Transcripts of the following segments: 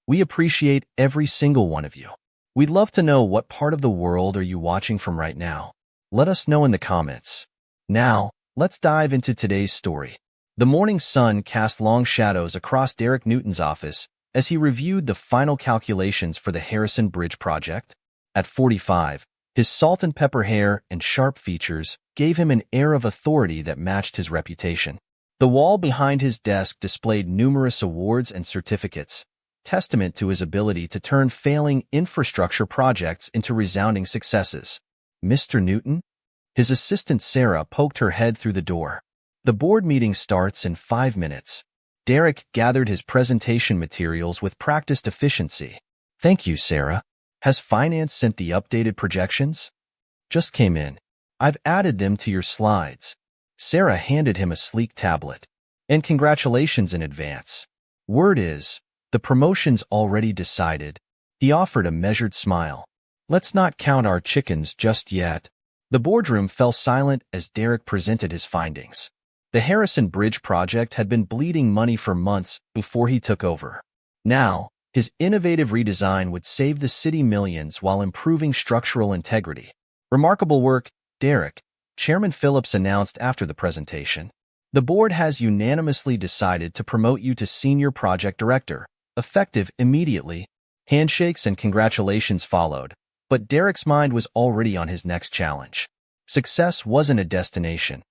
We appreciate every single one of you. We'd love to know what part of the world are you watching from right now. Let us know in the comments. Now, let's dive into today's story. The morning sun cast long shadows across Derek Newton's office as he reviewed the final calculations for the Harrison Bridge project. At 45, his salt and pepper hair and sharp features gave him an air of authority that matched his reputation. The wall behind his desk displayed numerous awards and certificates, testament to his ability to turn failing infrastructure projects into resounding successes. Mr. Newton? His assistant Sarah poked her head through the door. The board meeting starts in 5 minutes. Derek gathered his presentation materials with practiced efficiency. Thank you, Sarah. Has finance sent the updated projections? Just came in. I've added them to your slides. Sarah handed him a sleek tablet. And congratulations in advance. Word is, the promotion's already decided. He offered a measured smile. Let's not count our chickens just yet. The boardroom fell silent as Derek presented his findings. The Harrison Bridge project had been bleeding money for months before he took over. Now, his innovative redesign would save the city millions while improving structural integrity. Remarkable work, Derek, Chairman Phillips announced after the presentation. The board has unanimously decided to promote you to Senior Project Director, effective immediately. Handshakes and congratulations followed, but Derek's mind was already on his next challenge. Success wasn't a destination.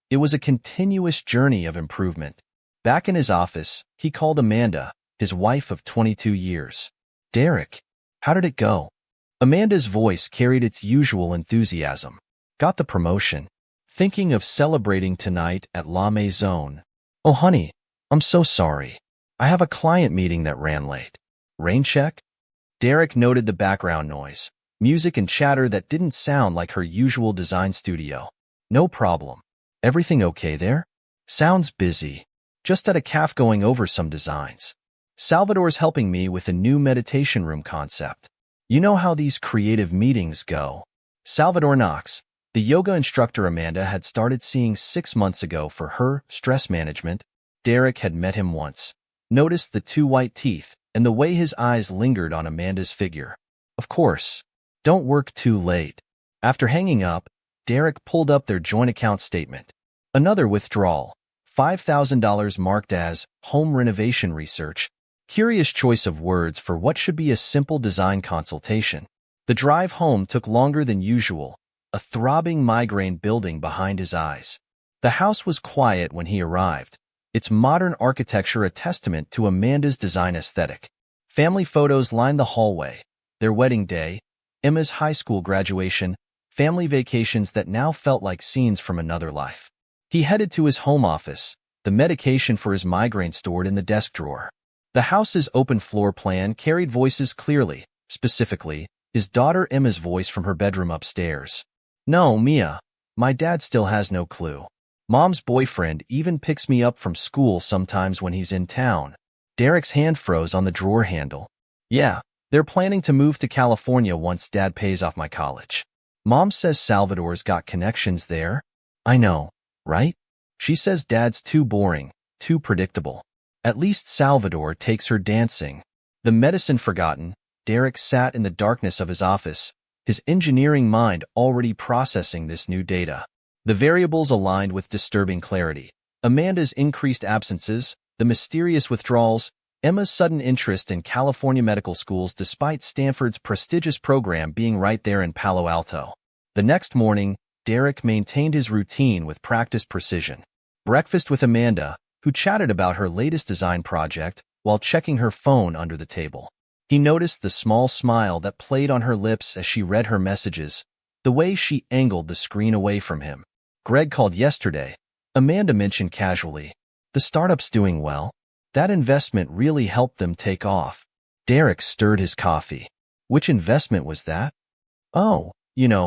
It was a continuous journey of improvement. Back in his office, he called Amanda, his wife of 22 years. Derek, how did it go? Amanda's voice carried its usual enthusiasm. Got the promotion. Thinking of celebrating tonight at La Maison. Oh, honey, I'm so sorry. I have a client meeting that ran late. Rain check? Derek noted the background noise, music and chatter that didn't sound like her usual design studio. No problem. Everything okay there? Sounds busy. Just at a cafe going over some designs. Salvador's helping me with a new meditation room concept. You know how these creative meetings go. Salvador Knox, the yoga instructor Amanda had started seeing 6 months ago for her stress management. Derek had met him once, noticed the 2 white teeth and the way his eyes lingered on Amanda's figure. Of course, don't work too late. After hanging up, Derek pulled up their joint account statement. Another withdrawal, $5,000 marked as home renovation research. Curious choice of words for what should be a simple design consultation. The drive home took longer than usual, a throbbing migraine building behind his eyes. The house was quiet when he arrived, its modern architecture a testament to Amanda's design aesthetic. Family photos lined the hallway, their wedding day, Emma's high school graduation, family vacations that now felt like scenes from another life. He headed to his home office, the medication for his migraine stored in the desk drawer. The house's open floor plan carried voices clearly, specifically, his daughter Emma's voice from her bedroom upstairs. No, Mia, my dad still has no clue. Mom's boyfriend even picks me up from school sometimes when he's in town. Derek's hand froze on the drawer handle. Yeah, they're planning to move to California once Dad pays off my college. Mom says Salvador's got connections there. I know, right? She says Dad's too boring, too predictable. At least Salvador takes her dancing. The medicine forgotten, Derek sat in the darkness of his office, his engineering mind already processing this new data. The variables aligned with disturbing clarity. Amanda's increased absences, the mysterious withdrawals, Emma's sudden interest in California medical schools despite Stanford's prestigious program being right there in Palo Alto. The next morning, Derek maintained his routine with practiced precision. Breakfast with Amanda, who chatted about her latest design project while checking her phone under the table. He noticed the small smile that played on her lips as she read her messages, the way she angled the screen away from him. Greg called yesterday. Amanda mentioned casually. The startup's doing well. That investment really helped them take off. Derek stirred his coffee. Which investment was that? Oh,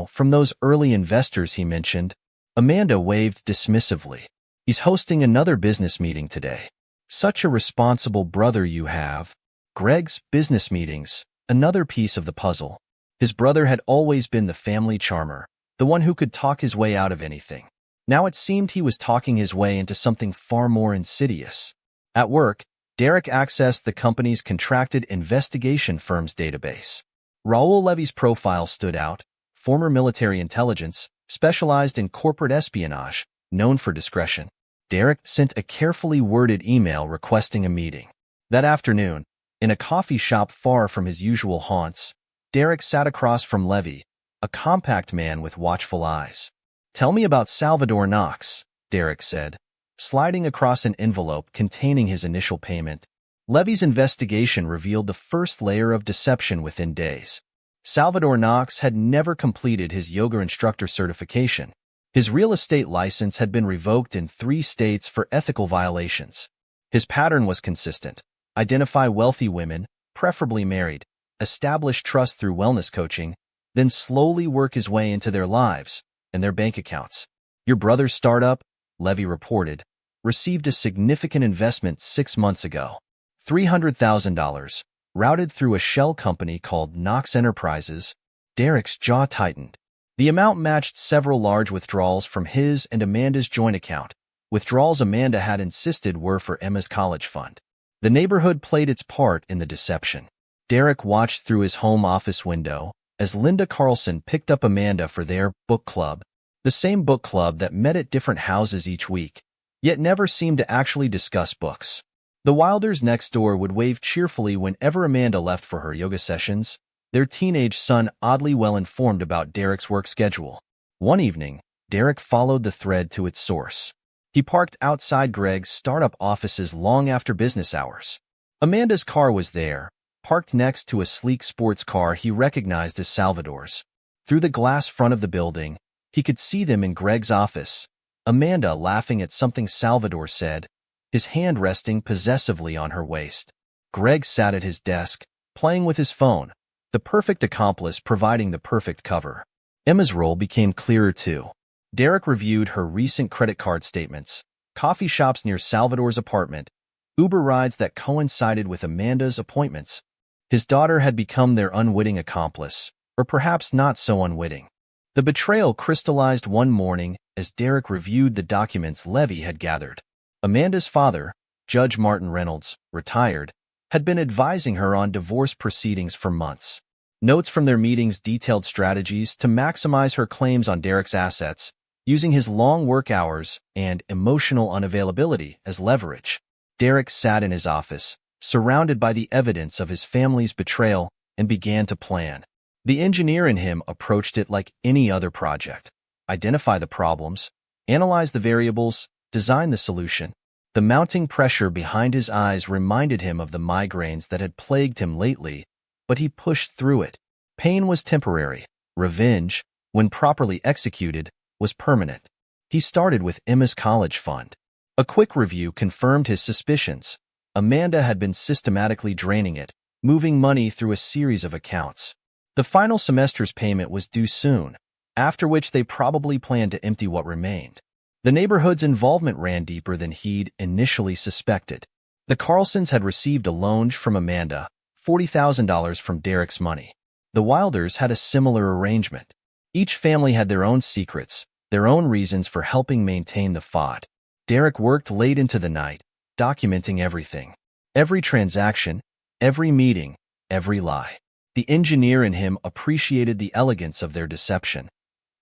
from those early investors he mentioned. Amanda waved dismissively. He's hosting another business meeting today. Such a responsible brother you have. Greg's business meetings, another piece of the puzzle. His brother had always been the family charmer, the one who could talk his way out of anything. Now it seemed he was talking his way into something far more insidious. At work, Derek accessed the company's contracted investigation firm's database. Raoul Levy's profile stood out, former military intelligence, specialized in corporate espionage, known for discretion. Derek sent a carefully worded email requesting a meeting. That afternoon, in a coffee shop far from his usual haunts, Derek sat across from Levy, a compact man with watchful eyes. "Tell me about Salvador Knox," Derek said, sliding across an envelope containing his initial payment. Levy's investigation revealed the first layer of deception within days. Salvador Knox had never completed his yoga instructor certification. His real estate license had been revoked in 3 states for ethical violations. His pattern was consistent: identify wealthy women, preferably married, establish trust through wellness coaching, then slowly work his way into their lives and their bank accounts. "Your brother's startup," Levy reported, "received a significant investment 6 months ago. $300,000, routed through a shell company called Knox Enterprises." Derek's jaw tightened. The amount matched several large withdrawals from his and Amanda's joint account, withdrawals Amanda had insisted were for Emma's college fund. The neighborhood played its part in the deception. Derek watched through his home office window as Linda Carlson picked up Amanda for their book club, the same book club that met at different houses each week, yet never seemed to actually discuss books. The Wilders next door would wave cheerfully whenever Amanda left for her yoga sessions, their teenage son oddly well informed about Derek's work schedule. One evening, Derek followed the thread to its source. He parked outside Greg's startup offices long after business hours. Amanda's car was there, parked next to a sleek sports car he recognized as Salvador's. Through the glass front of the building, he could see them in Greg's office, Amanda laughing at something Salvador said, his hand resting possessively on her waist. Greg sat at his desk, playing with his phone, the perfect accomplice providing the perfect cover. Emma's role became clearer too. Derek reviewed her recent credit card statements, coffee shops near Salvador's apartment, Uber rides that coincided with Amanda's appointments. His daughter had become their unwitting accomplice, or perhaps not so unwitting. The betrayal crystallized one morning as Derek reviewed the documents Levy had gathered. Amanda's father, Judge Martin Reynolds, retired, had been advising her on divorce proceedings for months. Notes from their meetings detailed strategies to maximize her claims on Derek's assets, using his long work hours and emotional unavailability as leverage. Derek sat in his office, surrounded by the evidence of his family's betrayal, and began to plan. The engineer in him approached it like any other project: identify the problems, analyze the variables, design the solution. The mounting pressure behind his eyes reminded him of the migraines that had plagued him lately, but he pushed through it. Pain was temporary. Revenge, when properly executed, was permanent. He started with Emma's college fund. A quick review confirmed his suspicions. Amanda had been systematically draining it, moving money through a series of accounts. The final semester's payment was due soon, after which they probably planned to empty what remained. The neighborhood's involvement ran deeper than he'd initially suspected. The Carlsons had received a loan from Amanda, $40,000 from Derek's money. The Wilders had a similar arrangement. Each family had their own secrets, their own reasons for helping maintain the FOD. Derek worked late into the night, documenting everything. Every transaction, every meeting, every lie. The engineer in him appreciated the elegance of their deception.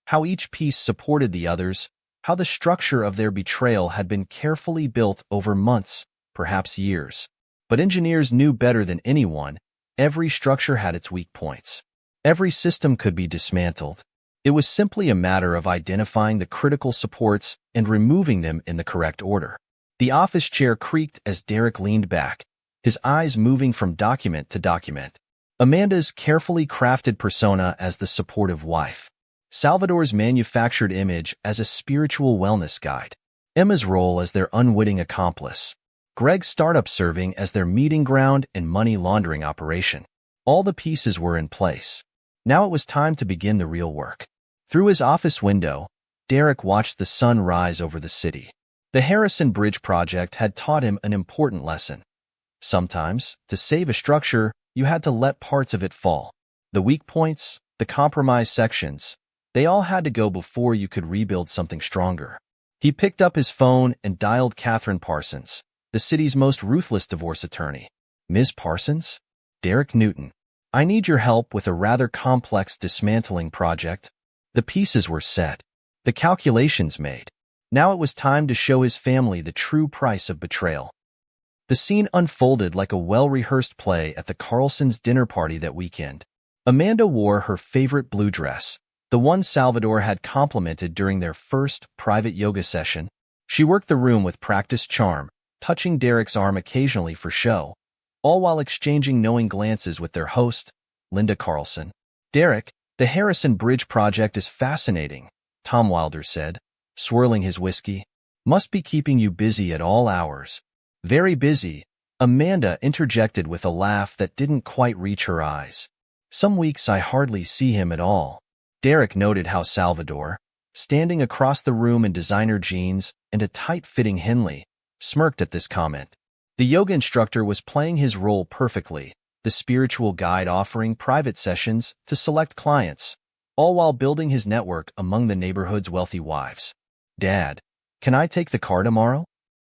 How each piece supported the others, how the structure of their betrayal had been carefully built over months, perhaps years. But engineers knew better than anyone, every structure had its weak points. Every system could be dismantled. It was simply a matter of identifying the critical supports and removing them in the correct order. The office chair creaked as Derek leaned back, his eyes moving from document to document. Amanda's carefully crafted persona as the supportive wife. Salvador's manufactured image as a spiritual wellness guide. Emma's role as their unwitting accomplice. Greg's startup serving as their meeting ground and money laundering operation. All the pieces were in place. Now it was time to begin the real work. Through his office window, Derek watched the sun rise over the city. The Harrison Bridge project had taught him an important lesson. Sometimes, to save a structure, you had to let parts of it fall. The weak points, the compromised sections, they all had to go before you could rebuild something stronger. He picked up his phone and dialed Catherine Parsons, the city's most ruthless divorce attorney. Ms. Parsons? Derek Newton. I need your help with a rather complex dismantling project. The pieces were set, the calculations made. Now it was time to show his family the true price of betrayal. The scene unfolded like a well-rehearsed play at the Carlsons' dinner party that weekend. Amanda wore her favorite blue dress, the one Salvador had complimented during their first private yoga session. She worked the room with practiced charm, touching Derek's arm occasionally for show, all while exchanging knowing glances with their host, Linda Carlson. Derek, the Harrison Bridge project is fascinating, Tom Wilder said, swirling his whiskey. Must be keeping you busy at all hours. Very busy, Amanda interjected with a laugh that didn't quite reach her eyes. Some weeks I hardly see him at all. Derek noted how Salvador, standing across the room in designer jeans and a tight-fitting Henley, smirked at this comment. The yoga instructor was playing his role perfectly, the spiritual guide offering private sessions to select clients, all while building his network among the neighborhood's wealthy wives. Dad, can I take the car tomorrow?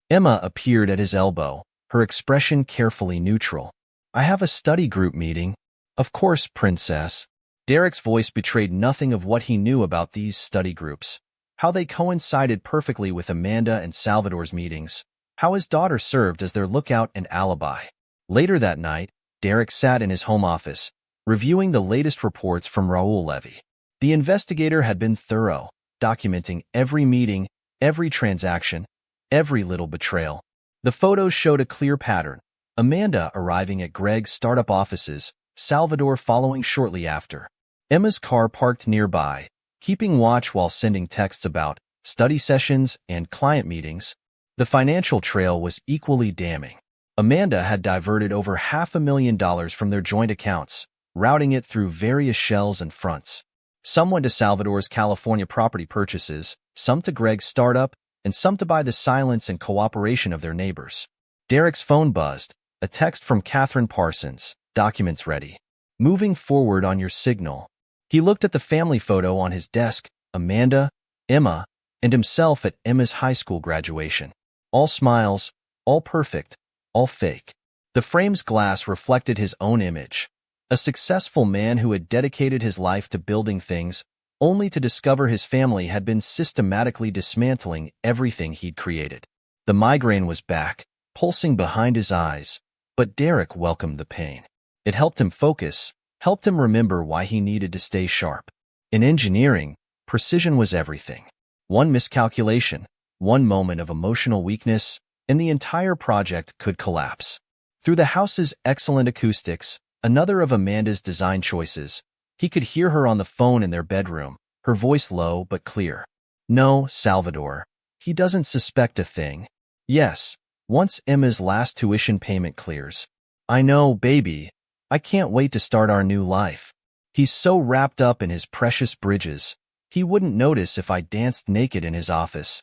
Emma appeared at his elbow, her expression carefully neutral. I have a study group meeting. Of course, princess. Derek's voice betrayed nothing of what he knew about these study groups, how they coincided perfectly with Amanda and Salvador's meetings, how his daughter served as their lookout and alibi. Later that night, Derek sat in his home office, reviewing the latest reports from Raul Levy. The investigator had been thorough, documenting every meeting, every transaction, every little betrayal. The photos showed a clear pattern: Amanda arriving at Greg's startup offices, Salvador following shortly after. Emma's car parked nearby, keeping watch while sending texts about study sessions and client meetings. The financial trail was equally damning. Amanda had diverted over $500,000 from their joint accounts, routing it through various shells and fronts. Some went to Salvador's California property purchases, some to Greg's startup, and some to buy the silence and cooperation of their neighbors. Derek's phone buzzed, a text from Catherine Parsons, documents ready. Moving forward on your signal. He looked at the family photo on his desk, Amanda, Emma, and himself at Emma's high school graduation. All smiles, all perfect, all fake. The frame's glass reflected his own image. A successful man who had dedicated his life to building things, only to discover his family had been systematically dismantling everything he'd created. The migraine was back, pulsing behind his eyes, but Derek welcomed the pain. It helped him focus, helped him remember why he needed to stay sharp. In engineering, precision was everything. One miscalculation, one moment of emotional weakness, and the entire project could collapse. Through the house's excellent acoustics, another of Amanda's design choices, he could hear her on the phone in their bedroom, her voice low but clear. No, Salvador. He doesn't suspect a thing. Yes, once Emma's last tuition payment clears. I know, baby. I can't wait to start our new life. He's so wrapped up in his precious bridges, he wouldn't notice if I danced naked in his office.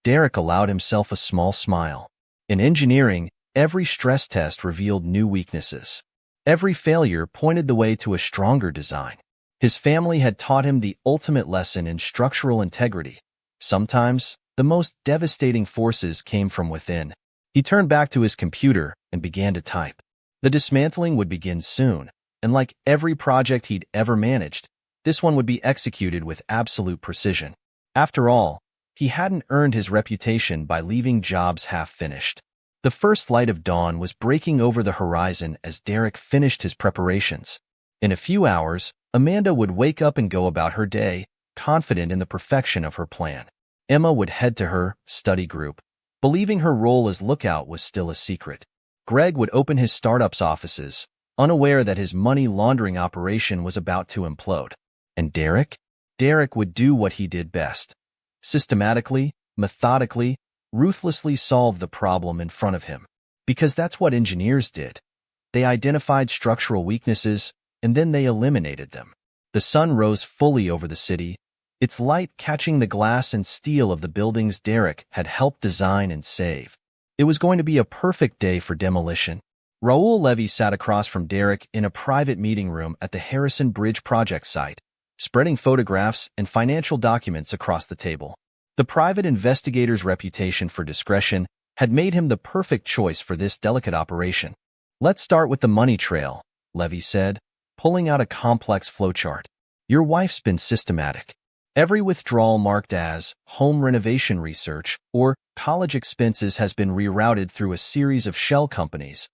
Derek allowed himself a small smile. In engineering, every stress test revealed new weaknesses. Every failure pointed the way to a stronger design. His family had taught him the ultimate lesson in structural integrity. Sometimes, the most devastating forces came from within. He turned back to his computer and began to type. The dismantling would begin soon, and like every project he'd ever managed, this one would be executed with absolute precision. After all, he hadn't earned his reputation by leaving jobs half-finished. The first light of dawn was breaking over the horizon as Derek finished his preparations. In a few hours, Amanda would wake up and go about her day, confident in the perfection of her plan. Emma would head to her study group, believing her role as lookout was still a secret. Greg would open his startup's offices, unaware that his money laundering operation was about to implode. And Derek? Derek would do what he did best. Systematically, methodically, ruthlessly solve the problem in front of him. Because that's what engineers did. They identified structural weaknesses, and then they eliminated them. The sun rose fully over the city, its light catching the glass and steel of the buildings Derek had helped design and save. It was going to be a perfect day for demolition. Raul Levy sat across from Derek in a private meeting room at the Harrison Bridge project site, spreading photographs and financial documents across the table. The private investigator's reputation for discretion had made him the perfect choice for this delicate operation. Let's start with the money trail, Levy said, pulling out a complex flowchart. Your wife's been systematic. Every withdrawal marked as home renovation research or college expenses has been rerouted through a series of shell companies.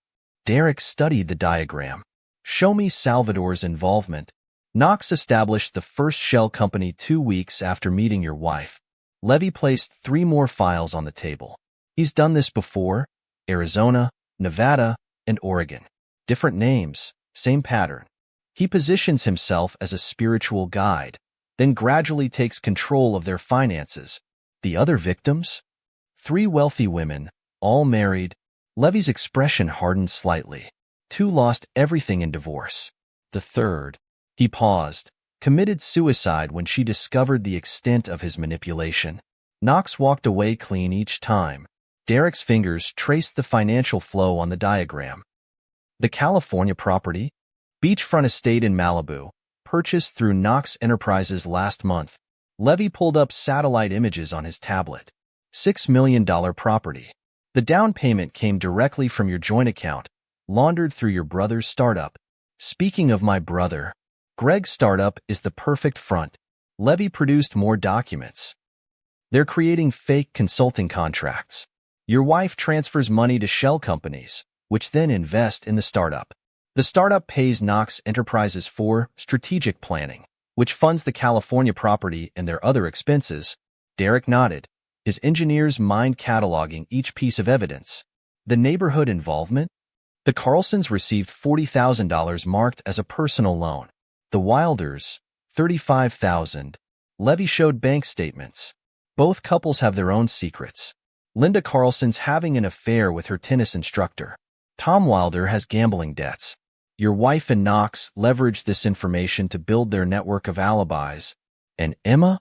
Derek studied the diagram. Show me Salvador's involvement. Knox established the first shell company 2 weeks after meeting your wife. Levy placed 3 more files on the table. He's done this before: Arizona, Nevada, and Oregon. Different names, same pattern. He positions himself as a spiritual guide, then gradually takes control of their finances. The other victims? 3 wealthy women, all married. Levy's expression hardened slightly. 2 lost everything in divorce. The third, he paused, committed suicide when she discovered the extent of his manipulation. Knox walked away clean each time. Derek's fingers traced the financial flow on the diagram. The California property? Beachfront estate in Malibu, purchased through Knox Enterprises last month. Levy pulled up satellite images on his tablet. $6 million property. The down payment came directly from your joint account, laundered through your brother's startup. Speaking of my brother, Greg's startup is the perfect front. Levy produced more documents. They're creating fake consulting contracts. Your wife transfers money to shell companies, which then invest in the startup. The startup pays Knox Enterprises for strategic planning, which funds the California property and their other expenses. Derek nodded, his engineers mind cataloging each piece of evidence. The neighborhood involvement? The Carlsons received $40,000 marked as a personal loan. The Wilders, $35,000. Levy showed bank statements. Both couples have their own secrets. Linda Carlson's having an affair with her tennis instructor. Tom Wilder has gambling debts. Your wife and Knox leveraged this information to build their network of alibis. And Emma?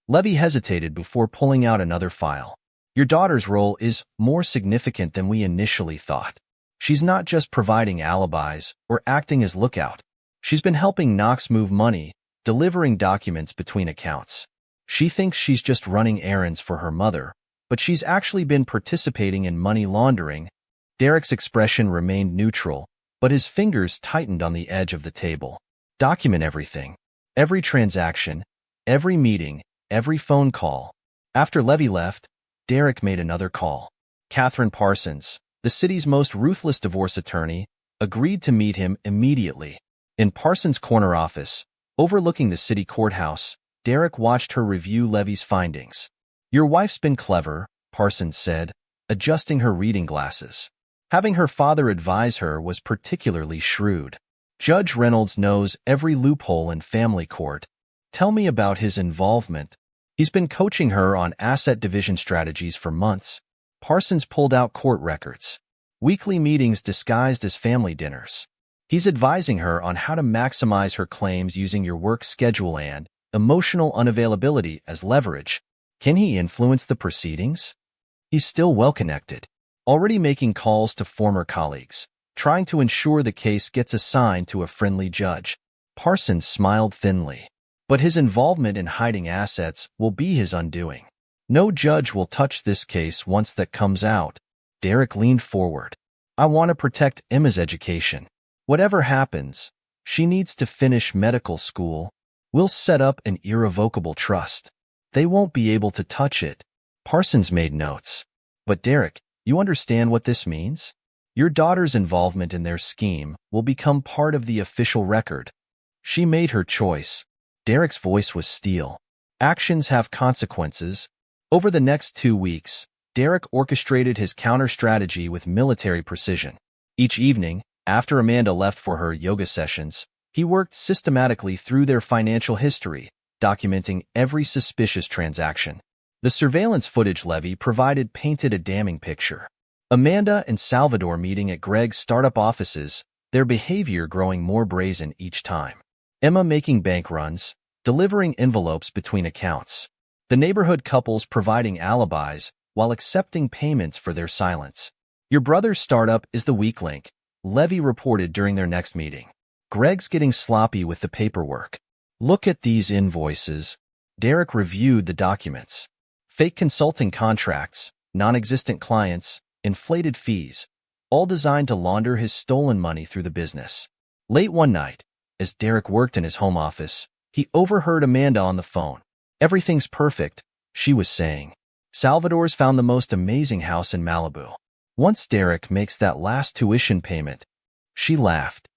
Levy hesitated before pulling out another file. Your daughter's role is more significant than we initially thought. She's not just providing alibis or acting as lookout. She's been helping Knox move money, delivering documents between accounts. She thinks she's just running errands for her mother, but she's actually been participating in money laundering. Derek's expression remained neutral, but his fingers tightened on the edge of the table. Document everything. Every transaction, every meeting, every phone call. After Levy left, Derek made another call. Catherine Parsons, the city's most ruthless divorce attorney, agreed to meet him immediately. In Parsons' corner office, overlooking the city courthouse, Derek watched her review Levy's findings. Your wife's been clever, Parsons said, adjusting her reading glasses. Having her father advise her was particularly shrewd. Judge Reynolds knows every loophole in family court. Tell me about his involvement. He's been coaching her on asset division strategies for months. Parsons pulled out court records. Weekly meetings disguised as family dinners. He's advising her on how to maximize her claims using your work schedule and emotional unavailability as leverage. Can he influence the proceedings? He's still well-connected, already making calls to former colleagues, trying to ensure the case gets assigned to a friendly judge. Parsons smiled thinly. But his involvement in hiding assets will be his undoing. No judge will touch this case once that comes out. Derek leaned forward. I want to protect Emma's education. Whatever happens, she needs to finish medical school. We'll set up an irrevocable trust. They won't be able to touch it. Parsons made notes. But Derek, you understand what this means? Your daughter's involvement in their scheme will become part of the official record. She made her choice. Derek's voice was steel. Actions have consequences. Over the next 2 weeks, Derek orchestrated his counter-strategy with military precision. Each evening, after Amanda left for her yoga sessions, he worked systematically through their financial history, documenting every suspicious transaction. The surveillance footage Levy provided painted a damning picture. Amanda and Salvador meeting at Greg's startup offices, their behavior growing more brazen each time. Emma making bank runs, delivering envelopes between accounts. The neighborhood couples providing alibis while accepting payments for their silence. Your brother's startup is the weak link, Levy reported during their next meeting. Greg's getting sloppy with the paperwork. Look at these invoices. Derek reviewed the documents. Fake consulting contracts, non-existent clients, inflated fees, all designed to launder his stolen money through the business. Late one night, as Derek worked in his home office, he overheard Amanda on the phone. "Everything's perfect," she was saying. "Salvador's found the most amazing house in Malibu. Once Derek makes that last tuition payment." She laughed.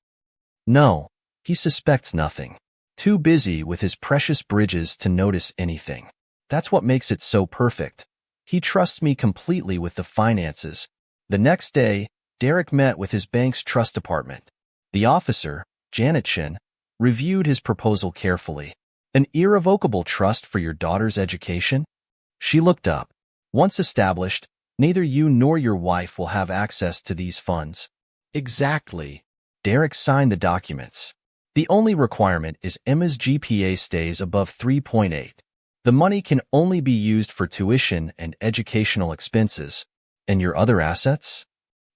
"No, he suspects nothing. Too busy with his precious bridges to notice anything. That's what makes it so perfect. He trusts me completely with the finances." The next day, Derek met with his bank's trust department. The officer, Janet Chin, reviewed his proposal carefully. "An irrevocable trust for your daughter's education?" She looked up. "Once established, neither you nor your wife will have access to these funds." "Exactly." Derek signed the documents. "The only requirement is Emma's GPA stays above 3.8. The money can only be used for tuition and educational expenses. And your other assets?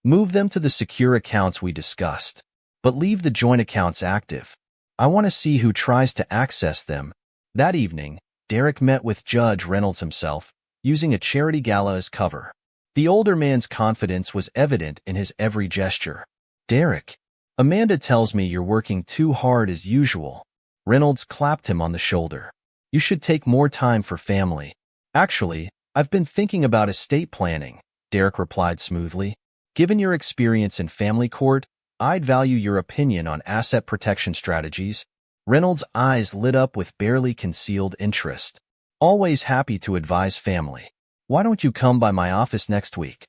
Move them to the secure accounts we discussed. But leave the joint accounts active. I want to see who tries to access them." That evening, Derek met with Judge Reynolds himself, using a charity gala as cover. The older man's confidence was evident in his every gesture. "Derek, Amanda tells me you're working too hard as usual." Reynolds clapped him on the shoulder. "You should take more time for family." "Actually, I've been thinking about estate planning," Derek replied smoothly. "Given your experience in family court, I'd value your opinion on asset protection strategies." Reynolds' eyes lit up with barely concealed interest. "Always happy to advise family. Why don't you come by my office next week?"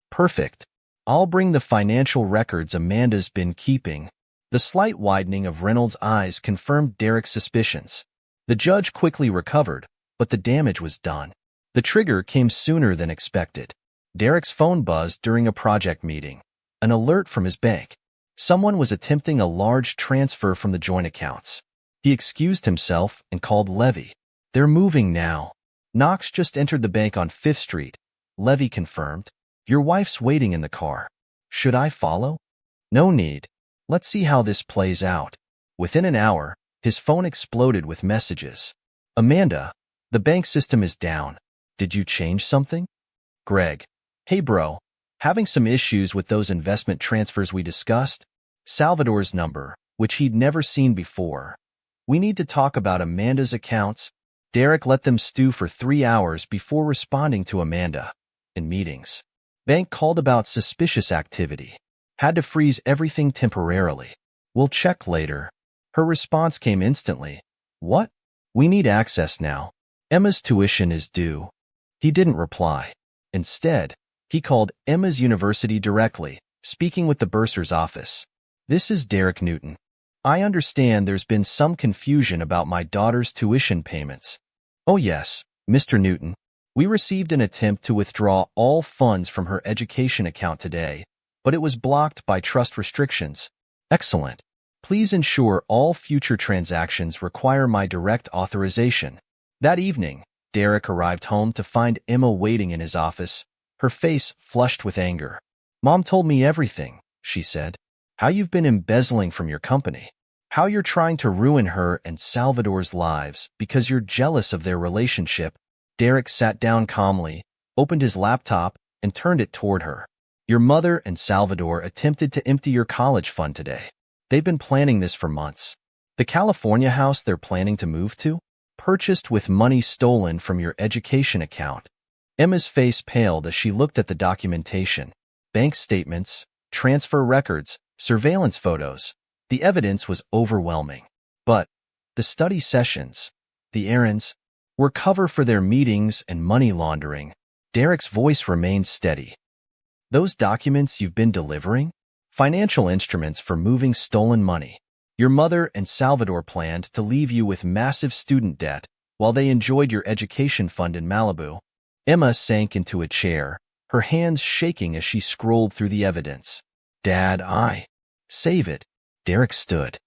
"Perfect. I'll bring the financial records Amanda's been keeping." The slight widening of Reynolds' eyes confirmed Derek's suspicions. The judge quickly recovered, but the damage was done. The trigger came sooner than expected. Derek's phone buzzed during a project meeting. An alert from his bank. Someone was attempting a large transfer from the joint accounts. He excused himself and called Levy. "They're moving now." "Knox just entered the bank on 5th Street, Levy confirmed. "Your wife's waiting in the car. Should I follow?" "No need. Let's see how this plays out." Within an hour, his phone exploded with messages. "Amanda, the bank system is down. Did you change something?" "Greg. Hey bro, having some issues with those investment transfers we discussed." Salvador's number, which he'd never seen before. "We need to talk about Amanda's accounts." Derek let them stew for 3 hours before responding to Amanda. In meetings. Bank called about suspicious activity. Had to freeze everything temporarily. "We'll check later." Her response came instantly. "What?" "We need access now. Emma's tuition is due." He didn't reply. Instead, he called Emma's university directly, speaking with the bursar's office. "This is Derek Newton. I understand there's been some confusion about my daughter's tuition payments." "Oh yes, Mr. Newton. We received an attempt to withdraw all funds from her education account today, but it was blocked by trust restrictions." "Excellent. Please ensure all future transactions require my direct authorization." That evening, Derek arrived home to find Emma waiting in his office, her face flushed with anger. "Mom told me everything," she said. "How you've been embezzling from your company. How you're trying to ruin her and Salvador's lives because you're jealous of their relationship." Derek sat down calmly, opened his laptop, and turned it toward her. "Your mother and Salvador attempted to empty your college fund today. They've been planning this for months. The California house they're planning to move to? Purchased with money stolen from your education account." Emma's face paled as she looked at the documentation. Bank statements, transfer records, surveillance photos. The evidence was overwhelming. But the study sessions, the errands, were cover for their meetings and money laundering. Derek's voice remained steady. "Those documents you've been delivering? Financial instruments for moving stolen money. Your mother and Salvador planned to leave you with massive student debt while they enjoyed your education fund in Malibu." Emma sank into a chair, her hands shaking as she scrolled through the evidence. "Dad, save it." Derek stood.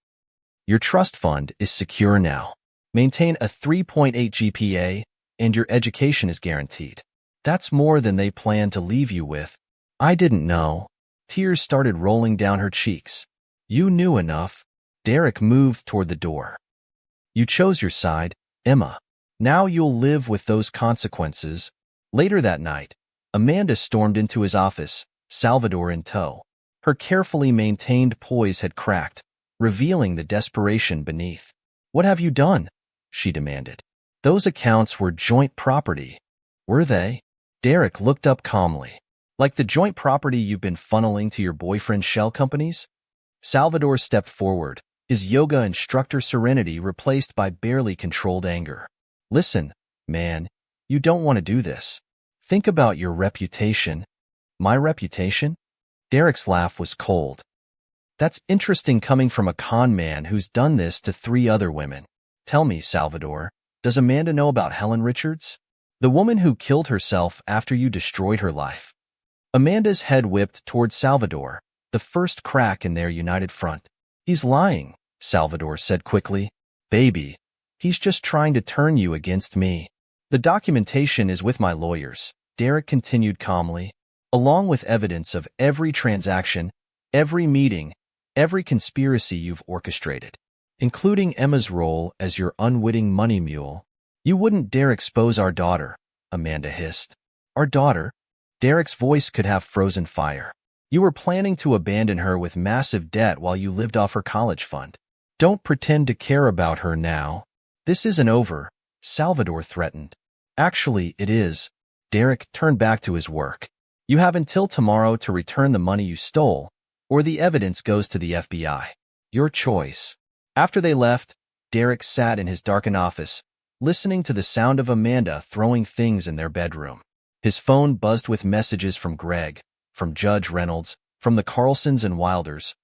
"Your trust fund is secure now. Maintain a 3.8 GPA, and your education is guaranteed. That's more than they plan to leave you with." "I didn't know." Tears started rolling down her cheeks. "You knew enough." Derek moved toward the door. "You chose your side, Emma. Now you'll live with those consequences." Later that night, Amanda stormed into his office, Salvador in tow. Her carefully maintained poise had cracked, revealing the desperation beneath. "What have you done?" she demanded. "Those accounts were joint property." "Were they?" Derek looked up calmly. "Like the joint property you've been funneling to your boyfriend's shell companies?" Salvador stepped forward, his yoga instructor serenity replaced by barely controlled anger. "Listen, man, you don't want to do this. Think about your reputation." "My reputation?" Derek's laugh was cold. "That's interesting coming from a con man who's done this to 3 other women. Tell me, Salvador, does Amanda know about Helen Richards? The woman who killed herself after you destroyed her life?" Amanda's head whipped toward Salvador, the first crack in their united front. "He's lying," Salvador said quickly. "Baby, he's just trying to turn you against me." "The documentation is with my lawyers," Derek continued calmly, "along with evidence of every transaction, every meeting, every conspiracy you've orchestrated, including Emma's role as your unwitting money mule." "You wouldn't dare expose our daughter," Amanda hissed. "Our daughter?" Derek's voice could have frozen fire. "You were planning to abandon her with massive debt while you lived off her college fund. Don't pretend to care about her now. This isn't over," Salvador threatened. "Actually, it is." Derek turned back to his work. "You have until tomorrow to return the money you stole, or the evidence goes to the FBI. Your choice." After they left, Derek sat in his darkened office, listening to the sound of Amanda throwing things in their bedroom. His phone buzzed with messages from Greg, from Judge Reynolds, from the Carlsons and Wilders,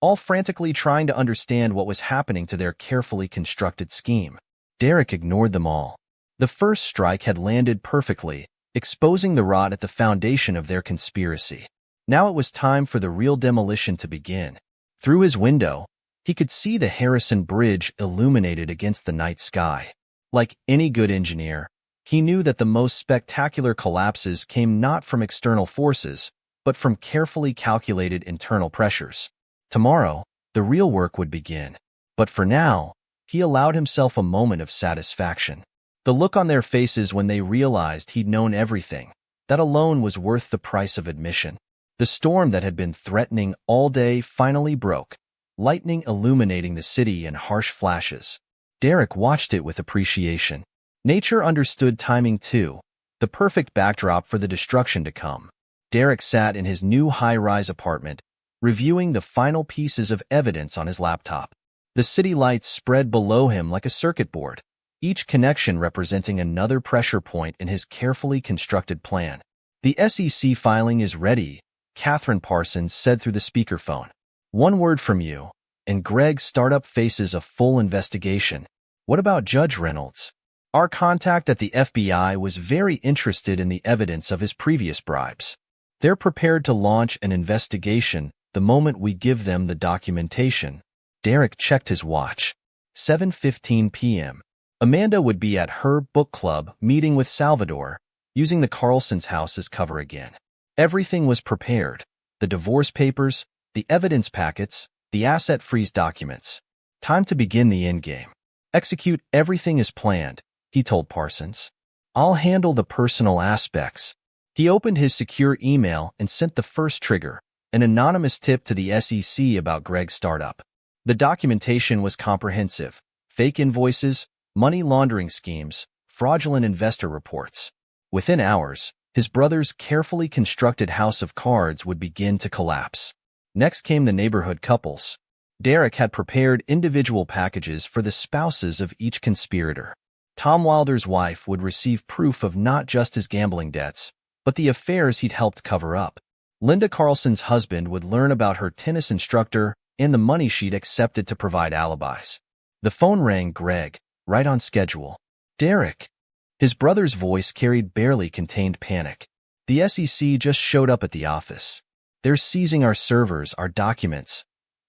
all frantically trying to understand what was happening to their carefully constructed scheme. Derek ignored them all. The first strike had landed perfectly, exposing the rot at the foundation of their conspiracy. Now it was time for the real demolition to begin. Through his window, he could see the Harrison Bridge illuminated against the night sky. Like any good engineer, he knew that the most spectacular collapses came not from external forces, but from carefully calculated internal pressures. Tomorrow, the real work would begin. But for now, he allowed himself a moment of satisfaction. The look on their faces when they realized he'd known everything, that alone was worth the price of admission. The storm that had been threatening all day finally broke, lightning illuminating the city in harsh flashes. Derek watched it with appreciation. Nature understood timing too, the perfect backdrop for the destruction to come. Derek sat in his new high-rise apartment, reviewing the final pieces of evidence on his laptop. The city lights spread below him like a circuit board, each connection representing another pressure point in his carefully constructed plan. "The SEC filing is ready," Catherine Parsons said through the speakerphone. "One word from you, and Greg's startup faces a full investigation." "What about Judge Reynolds?" "Our contact at the FBI was very interested in the evidence of his previous bribes. They're prepared to launch an investigation the moment we give them the documentation." Derek checked his watch. 7:15 p.m. Amanda would be at her book club meeting with Salvador, using the Carlsons' house as cover again. Everything was prepared: the divorce papers, the evidence packets, the asset freeze documents. Time to begin the endgame. "Execute everything as planned," he told Parsons. "I'll handle the personal aspects." He opened his secure email and sent the first trigger, an anonymous tip to the SEC about Greg's startup. The documentation was comprehensive: fake invoices, money laundering schemes, fraudulent investor reports. Within hours, his brother's carefully constructed house of cards would begin to collapse. Next came the neighborhood couples. Derek had prepared individual packages for the spouses of each conspirator. Tom Wilder's wife would receive proof of not just his gambling debts, but the affairs he'd helped cover up. Linda Carlson's husband would learn about her tennis instructor and the money she'd accepted to provide alibis. The phone rang. Greg, right on schedule. "Derek." His brother's voice carried barely contained panic. "The SEC just showed up at the office. They're seizing our servers, our documents.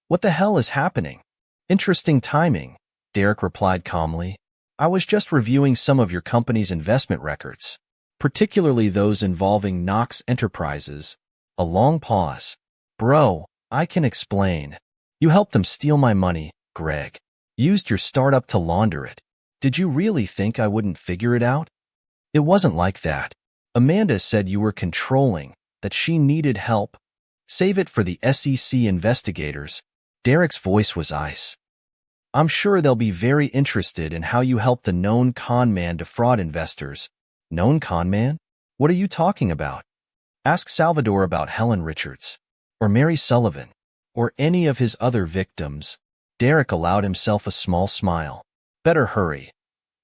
What the hell is happening?" "Interesting timing," Derek replied calmly. "I was just reviewing some of your company's investment records, particularly those involving Knox Enterprises." A long pause. "Bro, I can explain. You helped them steal my money, Greg. Used your startup to launder it. Did you really think I wouldn't figure it out? It wasn't like that." Amanda said you were controlling, that she needed help. Save it for the SEC investigators. Derek's voice was ice. I'm sure they'll be very interested in how you helped a known con man defraud investors. Known con man? What are you talking about? Ask Salvador about Helen Richards, or Mary Sullivan, or any of his other victims. Derek allowed himself a small smile. Better hurry.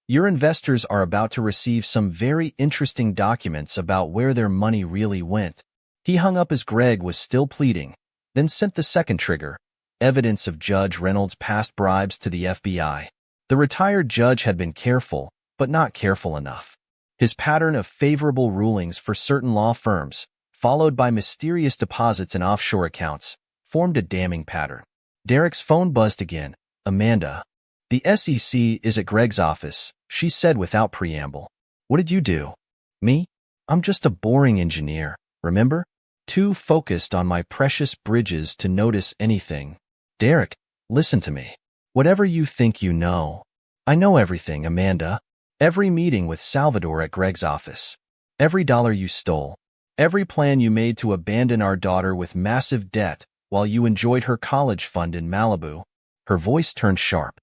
Your investors are about to receive some very interesting documents about where their money really went. He hung up as Greg was still pleading, then sent the second trigger, evidence of Judge Reynolds' past bribes to the FBI. The retired judge had been careful, but not careful enough. His pattern of favorable rulings for certain law firms, followed by mysterious deposits in offshore accounts, formed a damning pattern. Derek's phone buzzed again. Amanda. The SEC is at Greg's office, she said without preamble. What did you do? Me? I'm just a boring engineer, remember? Too focused on my precious bridges to notice anything. Derek, listen to me. Whatever you think you know. I know everything, Amanda. Every meeting with Salvador at Greg's office. Every dollar you stole. Every plan you made to abandon our daughter with massive debt while you enjoyed her college fund in Malibu. Her voice turned sharp.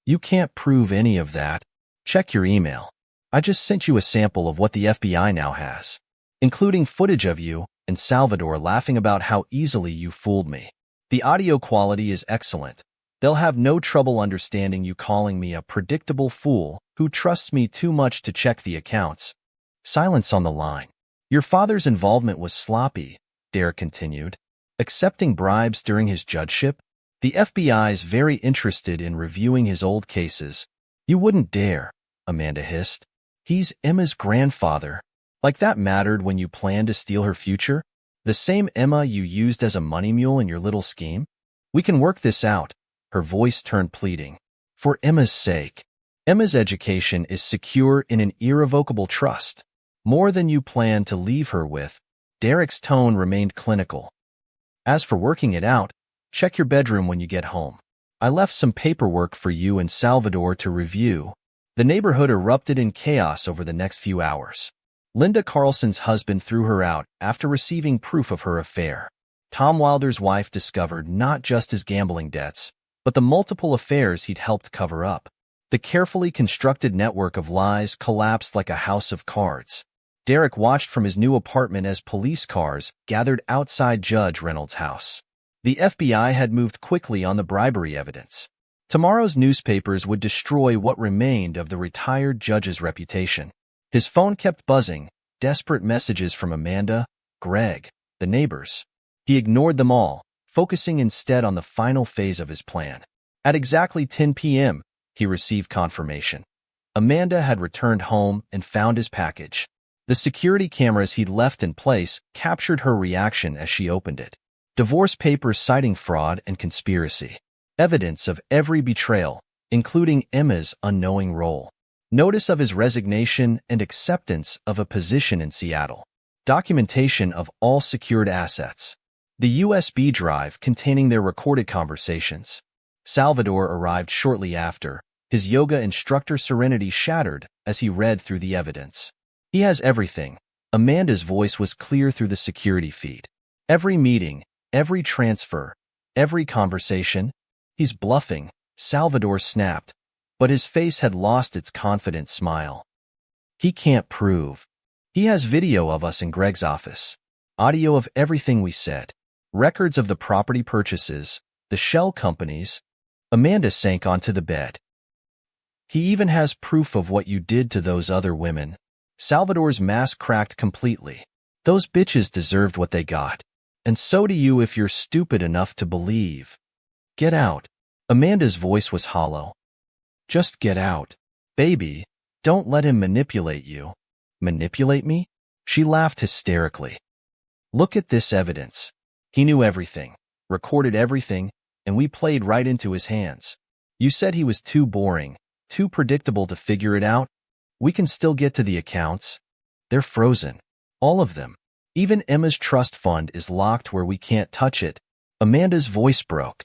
You can't prove any of that. Check your email. I just sent you a sample of what the FBI now has, including footage of you and Salvador laughing about how easily you fooled me. The audio quality is excellent. They'll have no trouble understanding you calling me a predictable fool who trusts me too much to check the accounts. Silence on the line. Your father's involvement was sloppy, Derek continued. Accepting bribes during his judgeship? The FBI's very interested in reviewing his old cases. You wouldn't dare, Amanda hissed. He's Emma's grandfather. Like that mattered when you planned to steal her future? The same Emma you used as a money mule in your little scheme? We can work this out. Her voice turned pleading. For Emma's sake. Emma's education is secure in an irrevocable trust. More than you plan to leave her with. Derek's tone remained clinical. As for working it out, check your bedroom when you get home. I left some paperwork for you and Salvador to review. The neighborhood erupted in chaos over the next few hours. Linda Carlson's husband threw her out after receiving proof of her affair. Tom Wilder's wife discovered not just his gambling debts, but the multiple affairs he'd helped cover up. The carefully constructed network of lies collapsed like a house of cards. Derek watched from his new apartment as police cars gathered outside Judge Reynolds' house. The FBI had moved quickly on the bribery evidence. Tomorrow's newspapers would destroy what remained of the retired judge's reputation. His phone kept buzzing, desperate messages from Amanda, Greg, the neighbors. He ignored them all, focusing instead on the final phase of his plan. At exactly 10 p.m., he received confirmation. Amanda had returned home and found his package. The security cameras he'd left in place captured her reaction as she opened it. Divorce papers citing fraud and conspiracy. Evidence of every betrayal, including Emma's unknowing role. Notice of his resignation and acceptance of a position in Seattle. Documentation of all secured assets. The USB drive containing their recorded conversations. Salvador arrived shortly after, his yoga instructor serenity shattered as he read through the evidence. He has everything. Amanda's voice was clear through the security feed. Every meeting, every transfer, every conversation. He's bluffing, Salvador snapped, but his face had lost its confident smile. He can't prove. He has video of us in Greg's office. Audio of everything we said. Records of the property purchases, the shell companies. Amanda sank onto the bed. He even has proof of what you did to those other women. Salvador's mask cracked completely. Those bitches deserved what they got. And so do you if you're stupid enough to believe. Get out. Amanda's voice was hollow. Just get out. Baby, don't let him manipulate you. Manipulate me? She laughed hysterically. Look at this evidence. He knew everything, recorded everything, and we played right into his hands. You said he was too boring, too predictable to figure it out. We can still get to the accounts. They're frozen. All of them. Even Emma's trust fund is locked where we can't touch it. Amanda's voice broke.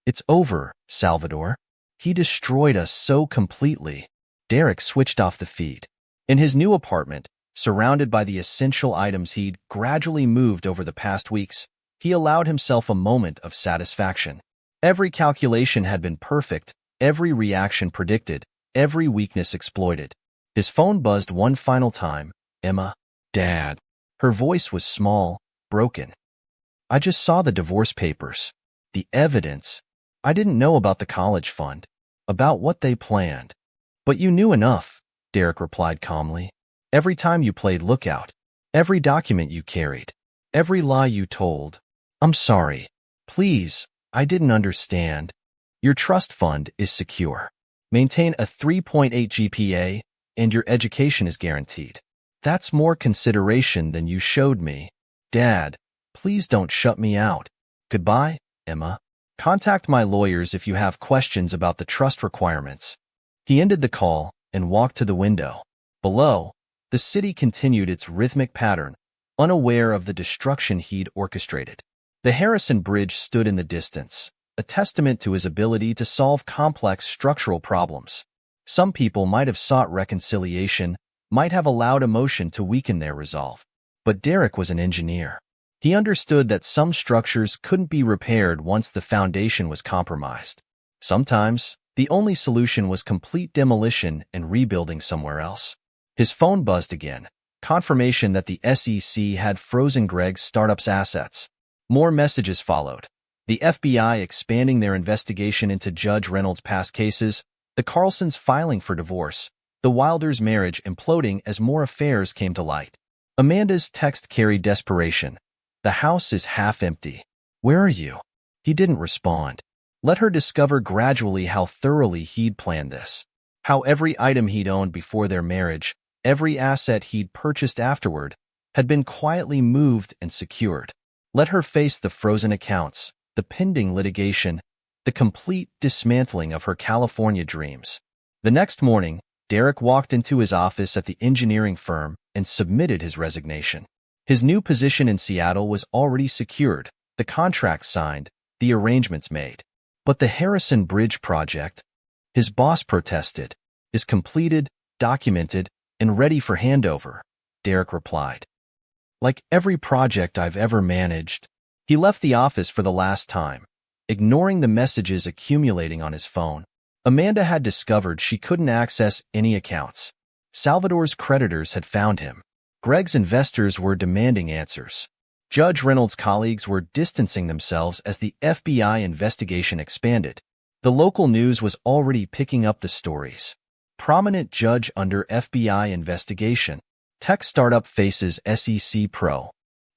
It's over, Salvador. He destroyed us so completely. Derek switched off the feed. In his new apartment, Surrounded by the essential items he'd gradually moved over the past weeks, he allowed himself a moment of satisfaction. Every calculation had been perfect, every reaction predicted, every weakness exploited. His phone buzzed one final time. Emma. Dad. Her voice was small, broken. I just saw the divorce papers. The evidence. I didn't know about the college fund, about what they planned. But you knew enough, Derek replied calmly. Every time you played lookout, every document you carried, every lie you told. I'm sorry. Please, I didn't understand. Your trust fund is secure. Maintain a 3.8 GPA, and your education is guaranteed. That's more consideration than you showed me. Dad, please don't shut me out. Goodbye, Emma. Contact my lawyers if you have questions about the trust requirements. He ended the call and walked to the window. Below, the city continued its rhythmic pattern, unaware of the destruction he'd orchestrated. The Harrison Bridge stood in the distance, a testament to his ability to solve complex structural problems. Some people might have sought reconciliation, might have allowed emotion to weaken their resolve. But Derek was an engineer. He understood that some structures couldn't be repaired once the foundation was compromised. Sometimes, the only solution was complete demolition and rebuilding somewhere else. His phone buzzed again, confirmation that the SEC had frozen Greg's startup's assets. More messages followed. The FBI expanding their investigation into Judge Reynolds' past cases, the Carlsons filing for divorce, the Wilders' marriage imploding as more affairs came to light. Amanda's text carried desperation. The house is half empty. Where are you? He didn't respond. Let her discover gradually how thoroughly he'd planned this. How every item he'd owned before their marriage, every asset he'd purchased afterward, had been quietly moved and secured. Let her face the frozen accounts, the pending litigation, the complete dismantling of her California dreams. The next morning, Derek walked into his office at the engineering firm and submitted his resignation. His new position in Seattle was already secured, the contract signed, the arrangements made. But the Harrison Bridge project, his boss protested, is completed, documented, and ready for handover, Derek replied. Like every project I've ever managed, he left the office for the last time, ignoring the messages accumulating on his phone. Amanda had discovered she couldn't access any accounts. Salvador's creditors had found him. Greg's investors were demanding answers. Judge Reynolds' colleagues were distancing themselves as the FBI investigation expanded. The local news was already picking up the stories. Prominent judge under FBI investigation. Tech startup faces SEC pro.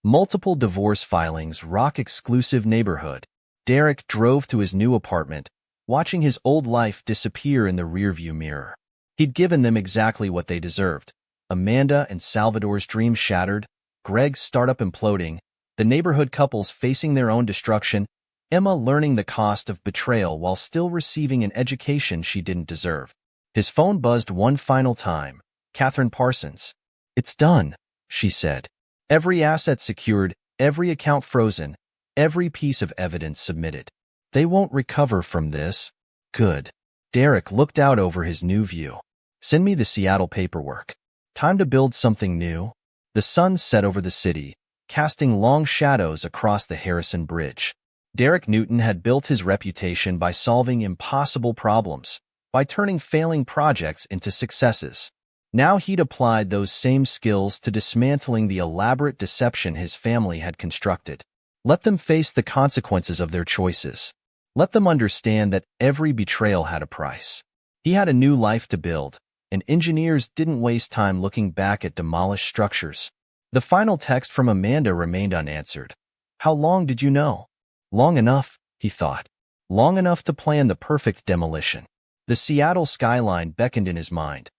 Multiple divorce filings rock exclusive neighborhood. Derek drove to his new apartment, watching his old life disappear in the rearview mirror. He'd given them exactly what they deserved. Amanda and Salvador's dreams shattered, Greg's startup imploding, the neighborhood couples facing their own destruction, Emma learning the cost of betrayal while still receiving an education she didn't deserve. His phone buzzed one final time. Catherine Parsons. It's done, she said. Every asset secured, every account frozen, every piece of evidence submitted. They won't recover from this. Good. Derek looked out over his new view. Send me the Seattle paperwork. Time to build something new. The sun set over the city, casting long shadows across the Harrison Bridge. Derek Newton had built his reputation by solving impossible problems, by turning failing projects into successes. Now he'd applied those same skills to dismantling the elaborate deception his family had constructed. Let them face the consequences of their choices. Let them understand that every betrayal had a price. He had a new life to build, and engineers didn't waste time looking back at demolished structures. The final text from Amanda remained unanswered. How long did you know? Long enough, he thought. Long enough to plan the perfect demolition. The Seattle skyline beckoned in his mind.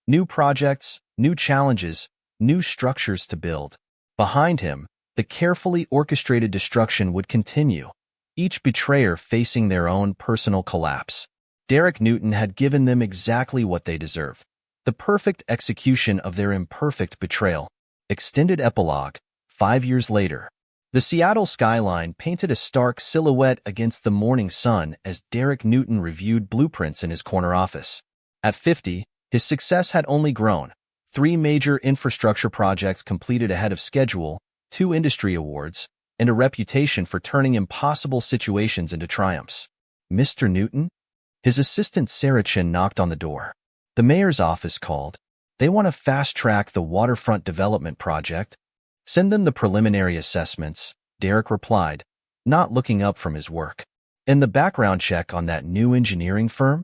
New projects, new challenges, new structures to build. Behind him, the carefully orchestrated destruction would continue, each betrayer facing their own personal collapse. Derek Newton had given them exactly what they deserved. The perfect execution of their imperfect betrayal. Extended epilogue, 5 years later. The Seattle skyline painted a stark silhouette against the morning sun as Derek Newton reviewed blueprints in his corner office. At 50, his success had only grown. 3 major infrastructure projects completed ahead of schedule, 2 industry awards, and a reputation for turning impossible situations into triumphs. Mr. Newton? His assistant Sarah Chin knocked on the door. The mayor's office called. They want to fast-track the waterfront development project. Send them the preliminary assessments, Derek replied, not looking up from his work. And the background check on that new engineering firm?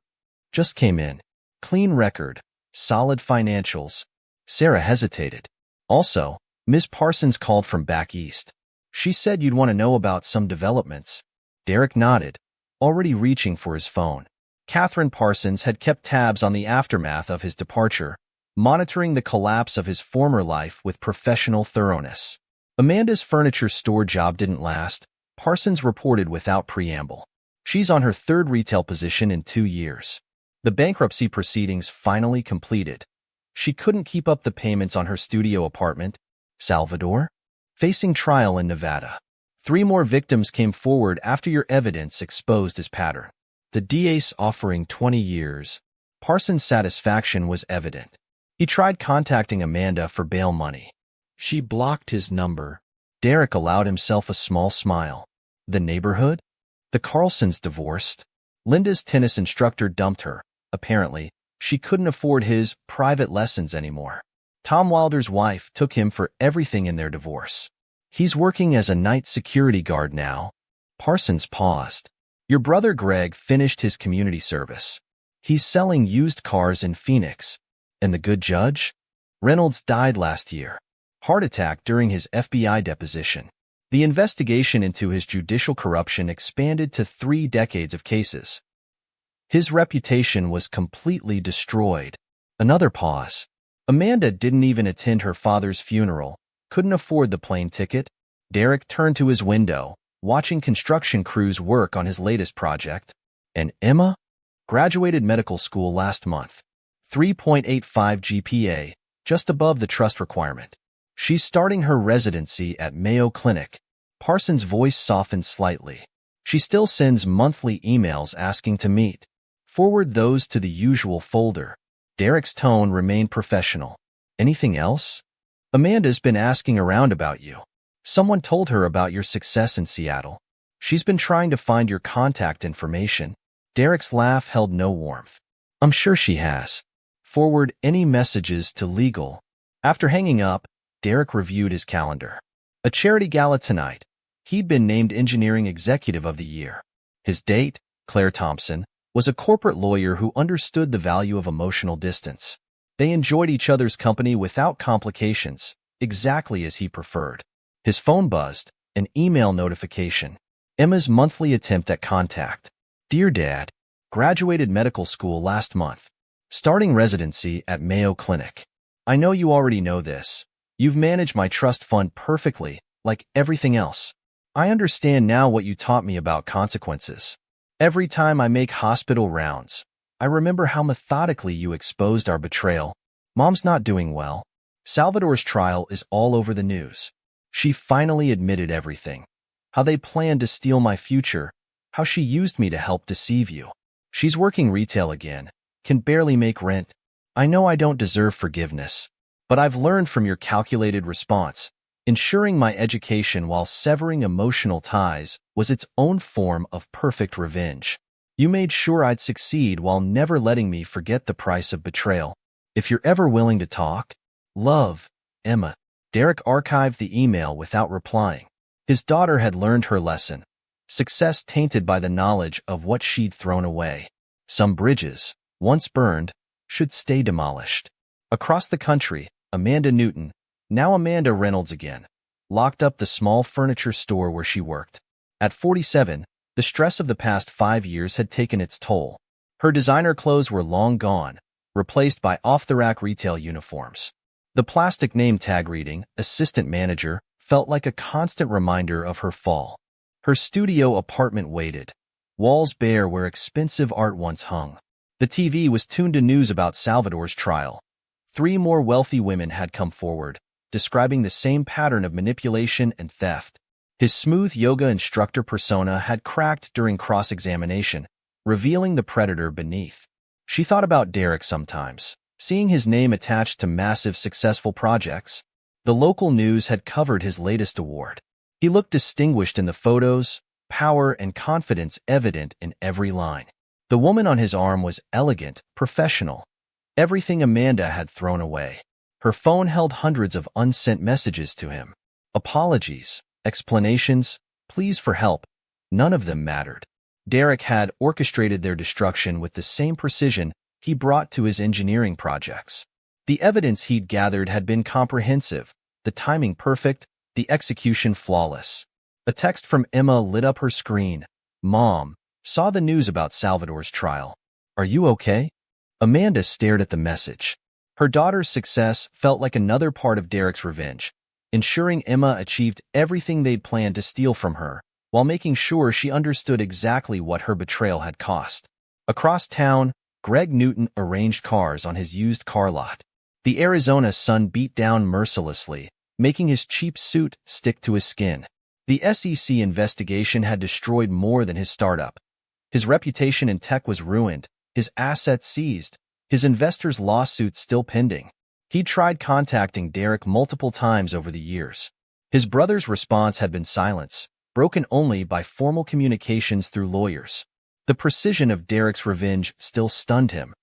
Just came in. Clean record, solid financials. Sarah hesitated. Also, Ms. Parsons called from back east. She said you'd want to know about some developments. Derek nodded, already reaching for his phone. Catherine Parsons had kept tabs on the aftermath of his departure, monitoring the collapse of his former life with professional thoroughness. Amanda's furniture store job didn't last, Parsons reported without preamble. She's on her 3rd retail position in 2 years. The bankruptcy proceedings finally completed. She couldn't keep up the payments on her studio apartment. Salvador? Facing trial in Nevada. 3 more victims came forward after your evidence exposed his pattern. The DA's offering 20 years. Parsons' satisfaction was evident. He tried contacting Amanda for bail money. She blocked his number. Derek allowed himself a small smile. The neighborhood? The Carlsons divorced. Linda's tennis instructor dumped her. Apparently, she couldn't afford his private lessons anymore. Tom Wilder's wife took him for everything in their divorce. He's working as a night security guard now. Parsons paused. Your brother Greg finished his community service. He's selling used cars in Phoenix. And the good judge? Reynolds died last year. Heart attack during his FBI deposition. The investigation into his judicial corruption expanded to 3 decades of cases. His reputation was completely destroyed. Another pause. Amanda didn't even attend her father's funeral, couldn't afford the plane ticket. Derek turned to his window, watching construction crews work on his latest project. And Emma? Graduated medical school last month. 3.85 GPA, just above the trust requirement. She's starting her residency at Mayo Clinic. Parsons' voice softened slightly. She still sends monthly emails asking to meet. Forward those to the usual folder. Derek's tone remained professional. Anything else? Amanda's been asking around about you. Someone told her about your success in Seattle. She's been trying to find your contact information. Derek's laugh held no warmth. I'm sure she has. Forward any messages to legal. After hanging up, Derek reviewed his calendar. A charity gala tonight. He'd been named Engineering Executive of the Year. His date, Claire Thompson, was a corporate lawyer who understood the value of emotional distance. They enjoyed each other's company without complications, exactly as he preferred. His phone buzzed, an email notification. Emma's monthly attempt at contact. Dear Dad, graduated medical school last month. Starting residency at Mayo Clinic. I know you already know this. You've managed my trust fund perfectly, like everything else. I understand now what you taught me about consequences. Every time I make hospital rounds, I remember how methodically you exposed our betrayal. Mom's not doing well. Salvador's trial is all over the news. She finally admitted everything. How they planned to steal my future. How she used me to help deceive you. She's working retail again. Can barely make rent. I know I don't deserve forgiveness. But I've learned from your calculated response. Ensuring my education while severing emotional ties was its own form of perfect revenge. You made sure I'd succeed while never letting me forget the price of betrayal. If you're ever willing to talk, love, Emma. Derek archived the email without replying. His daughter had learned her lesson. Success tainted by the knowledge of what she'd thrown away. Some bridges, once burned, should stay demolished. Across the country, Amanda Newton, now Amanda Reynolds again, locked up the small furniture store where she worked. At 47, the stress of the past 5 years had taken its toll. Her designer clothes were long gone, replaced by off-the-rack retail uniforms. The plastic name tag reading, assistant manager, felt like a constant reminder of her fall. Her studio apartment waited, walls bare where expensive art once hung. The TV was tuned to news about Salvador's trial. 3 more wealthy women had come forward, describing the same pattern of manipulation and theft. His smooth yoga instructor persona had cracked during cross-examination, revealing the predator beneath. She thought about Derek sometimes, Seeing his name attached to massive successful projects, the local news had covered his latest award. He looked distinguished in the photos, power and confidence evident in every line. The woman on his arm was elegant, professional, everything Amanda had thrown away. Her phone held hundreds of unsent messages to him. Apologies, explanations, pleas for help. None of them mattered. Derek had orchestrated their destruction with the same precision he brought to his engineering projects. The evidence he'd gathered had been comprehensive, the timing perfect, the execution flawless. A text from Emma lit up her screen. "Mom, saw the news about Salvador's trial. Are you okay?" Amanda stared at the message. Her daughter's success felt like another part of Derek's revenge, ensuring Emma achieved everything they'd planned to steal from her, while making sure she understood exactly what her betrayal had cost. Across town, Greg Newton arranged cars on his used car lot. The Arizona sun beat down mercilessly, making his cheap suit stick to his skin. The SEC investigation had destroyed more than his startup. His reputation in tech was ruined, his assets seized, his investors' lawsuits still pending. He'd tried contacting Derek multiple times over the years. His brother's response had been silence, broken only by formal communications through lawyers. The precision of Derek's revenge still stunned him.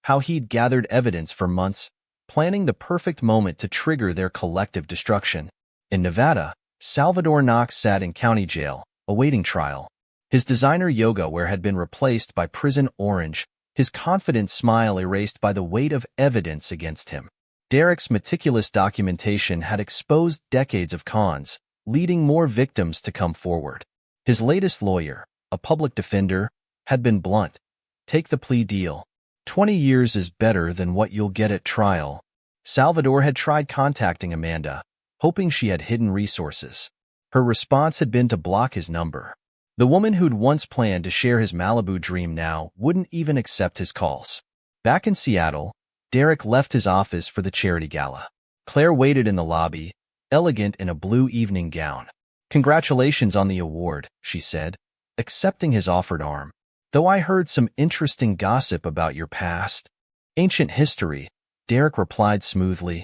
How he'd gathered evidence for months, planning the perfect moment to trigger their collective destruction. In Nevada, Salvador Knox sat in county jail, awaiting trial. His designer yoga wear had been replaced by prison orange, his confident smile erased by the weight of evidence against him. Derek's meticulous documentation had exposed decades of cons, leading more victims to come forward. His latest lawyer, a public defender, had been blunt. "Take the plea deal. 20 years is better than what you'll get at trial." Salvador had tried contacting Amanda, hoping she had hidden resources. Her response had been to block his number. The woman who'd once planned to share his Malibu dream now wouldn't even accept his calls. Back in Seattle, Derek left his office for the charity gala. Claire waited in the lobby, elegant in a blue evening gown. "Congratulations on the award," she said, accepting his offered arm. "Though I heard some interesting gossip about your past." "Ancient history," Derek replied smoothly.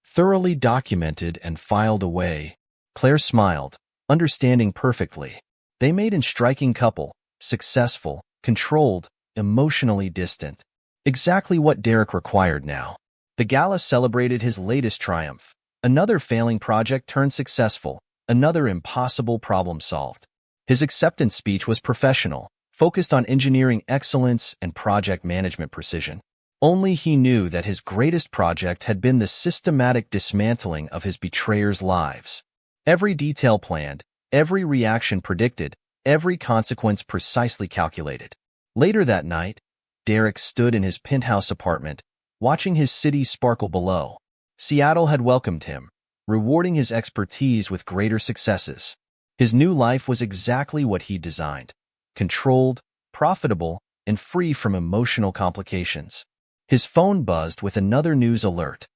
"Thoroughly documented and filed away." Claire smiled, understanding perfectly. They made a striking couple, successful, controlled, emotionally distant. Exactly what Derek required now. The gala celebrated his latest triumph. Another failing project turned successful, another impossible problem solved. His acceptance speech was professional, focused on engineering excellence and project management precision. Only he knew that his greatest project had been the systematic dismantling of his betrayers' lives. Every detail planned, every reaction predicted, every consequence precisely calculated. Later that night, Derek stood in his penthouse apartment, watching his city sparkle below. Seattle had welcomed him, rewarding his expertise with greater successes. His new life was exactly what he designed: controlled, profitable, and free from emotional complications. His phone buzzed with another news alert.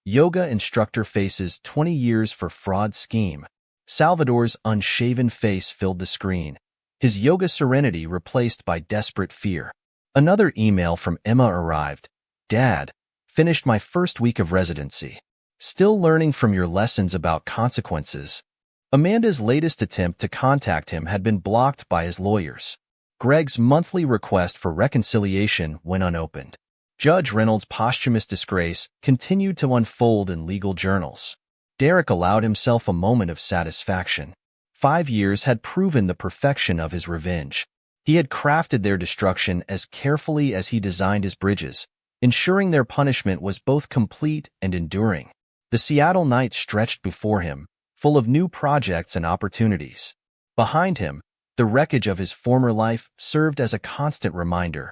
Yoga instructor faces 20 years for fraud scheme. Salvador's unshaven face filled the screen, his yoga serenity replaced by desperate fear. Another email from Emma arrived. "Dad, finished my first week of residency. Still learning from your lessons about consequences." Amanda's latest attempt to contact him had been blocked by his lawyers. Greg's monthly request for reconciliation went unopened. Judge Reynolds' posthumous disgrace continued to unfold in legal journals. Derek allowed himself a moment of satisfaction. 5 years had proven the perfection of his revenge. He had crafted their destruction as carefully as he designed his bridges, ensuring their punishment was both complete and enduring. The Seattle night stretched before him, full of new projects and opportunities. Behind him, the wreckage of his former life served as a constant reminder.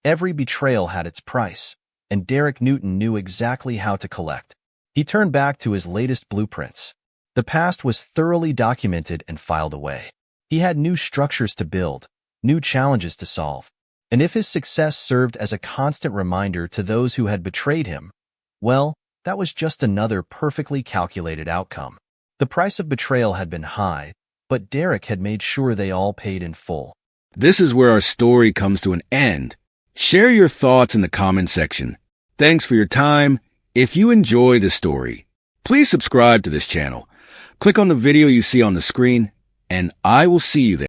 Every betrayal had its price, and Derek Newton knew exactly how to collect. He turned back to his latest blueprints. The past was thoroughly documented and filed away. He had new structures to build, new challenges to solve. And if his success served as a constant reminder to those who had betrayed him, well, that was just another perfectly calculated outcome. The price of betrayal had been high, but Derek had made sure they all paid in full. This is where our story comes to an end. Share your thoughts in the comment section. Thanks for your time. If you enjoy the story, please subscribe to this channel. Click on the video you see on the screen, and I will see you there.